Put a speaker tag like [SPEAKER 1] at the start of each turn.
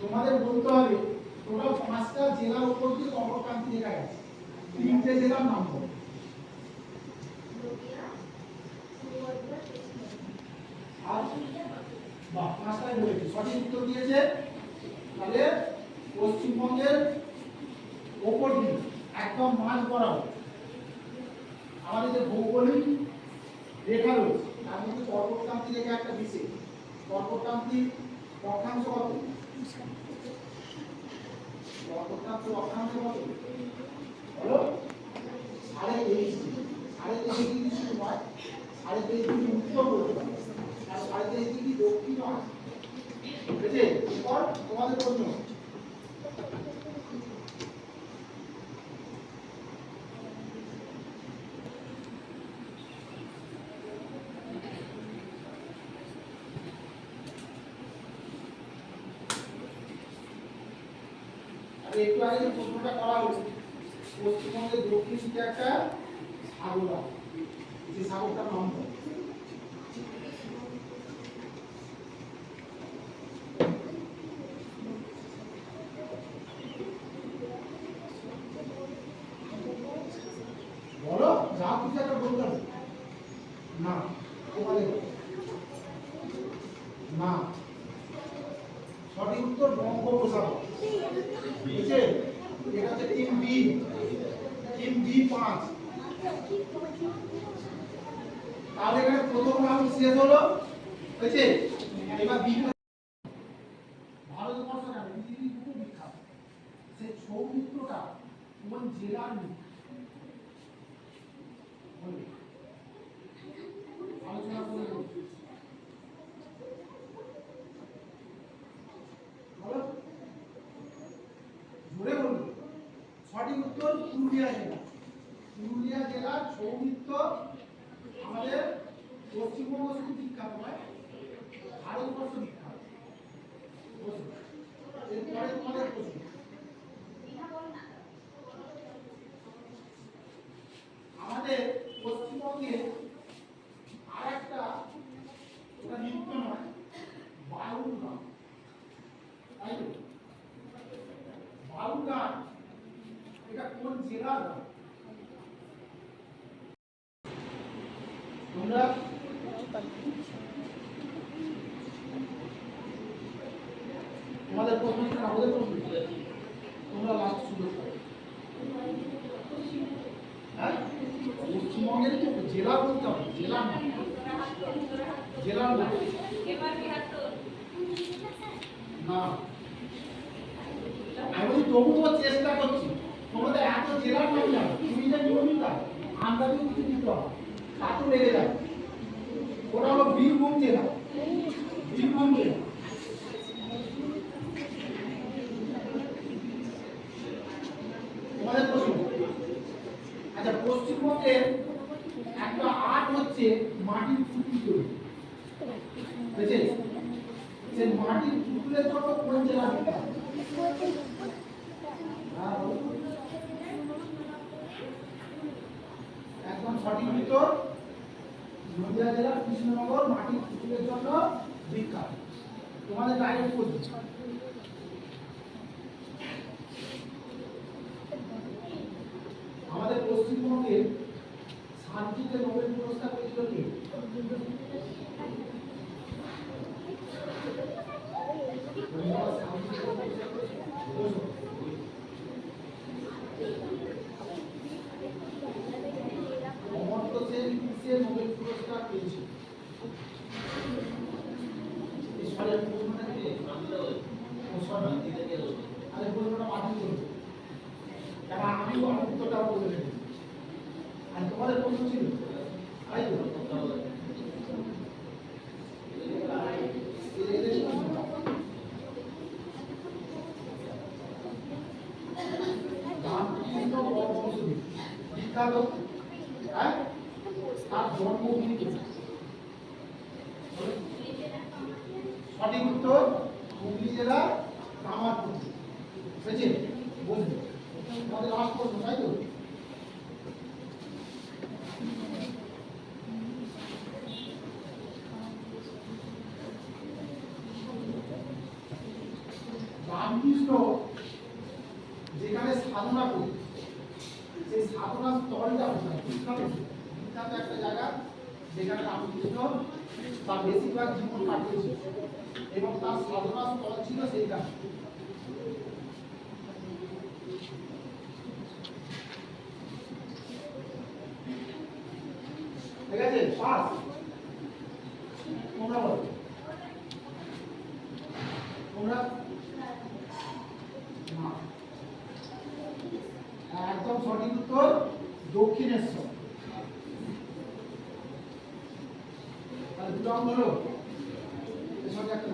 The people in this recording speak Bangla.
[SPEAKER 1] তোমাদের বলতে হবে টোটাল 5টা জেলার উপর দিয়ে কর্মক্রান্তি রেখা গেছে। 3টে জেলার নাম বলো। আর বাহ 5টাই বলেছি, সঠিক উত্তর দিয়েছে। তাহলে পশ্চিমবঙ্গের ওপর দিয়ে একদম মাঝ বরাবর আমাদের যে ভৌগোলিক রেখা রয়েছে তার মধ্যে কর্কটক্রান্তি রেখা একটা বিশেষ। কর্কটক্রান্তির অক্ষাংশ কত? কর্কটক্রান্তির অক্ষাংশ কত বলো? 23.5 শুরু হয়, 23.5 উত্তর করতে পারে আর 23.5 দক্ষিণ হয়। ঠিক আছে, এরপর তোমাদের প্রশ্ন। একটু আগে যে প্রশ্নটা করা হলো, পশ্চিমবঙ্গের দক্ষিণ দিকে একটা সাগর আছে, যে সাগরটার নাম বলো। বলো, যা কিছু একটা বলতে হবে না। তোমাদের না, সঠিক উত্তর বঙ্গোপসাগর। বুঝছে? এটা হচ্ছে টিম বি, টিম বি 5। তাহলে এখানে প্রথম রাউন্ড শেষ হলো। বুঝছে? এবার বি ভারতবর্ষ কেন পৃথিবীর খুব বিখ্যাত সেই সৌমিত্রটা কোন জেলার মুখ আলোচনা করে বলো। জোরে বলবো। সঠিক উত্তর পুরুলিয়া জেলা। পুরুলিয়া জেলার সৌমিত্র আমাদের পশ্চিমবঙ্গ শুধু বিখ্যাত নয়, ভারতবর্ষ বিখ্যাত। এরপরে তোমাদের প্রশ্ন। আমাদের পশ্চিমবঙ্গে আর একটা, ওটা নৃত্য নয়, বাউল গান, তাই তো? বাউল গান এটা কোন জেলার গান? তোমরা তোমাদের প্রশ্ন আমাদের প্রশ্ন, তোমরা লাস্ট সুযোগ পাবে। হ্যাঁ, পশ্চিমবঙ্গের জেলা বলতে হবে, জেলার নাম, জেলার নাম না। আমি তবুও চেষ্টা করছি, তোমাদের এত জেলার নাম জানো, তুমি যে নিয়মিত আন্দাজে কিছু দিতে হবে, তা তো লেগে যাবে। ওটা হলো বীরভূম জেলা, বীরভূম জেলা। তোমাদের প্রশ্ন। আচ্ছা, পশ্চিমবঙ্গের একটা আর্ট হচ্ছে মাটির পুতুল তৈরি, বুঝেছেন? সেই মাটির পুতুলের জন্য কোন জেলা বিখ্যাত? একদম সঠিক উত্তর, নদিয়া জেলার কৃষ্ণনগর মাটির পুতুলের জন্য বিখ্যাত। তোমাদের ডাইরেক্ট প্রশ্ন। আমাদের পশ্চিমবঙ্গে শান্তিতে নোবেল পুরস্কার পেয়েছিল কে? অমর্ত্য সেন কিসে নোবেল পুরস্কার পেয়েছিল? ঈশ্বরের প্রশ্নটা কি? আরে প্রশ্নটা বাতিল করবে, কারণ আমি উত্তরটা বলে দেব। আর তোমাদের প্রশ্ন ছিল তাই তো? বিখ্যাত, হ্যাঁ, তার জন্মভূমি সঠিক উত্তর হুগলি জেলার কামারপুর। বুঝেছেন? বুঝলেন? আমাদের লাস্ট প্রশ্ন, তাই তো? রামকৃষ্ণ যেখানে সাধনা করি সেই সাধনা স্থলটা কোথায়? বিখ্যাত একটা জায়গা যেখানে রামকৃষ্ণ তার বেশিরভাগ জীবন কাটিয়েছে এবং তার সাধনা স্থল ছিল সেইখানে। ঠিক আছে, পাস তোমরা বলো, তোমরা একদম সঠিক উত্তর দক্ষিণেশ্বর। তাহলে দুটো হলো সঠিক একটা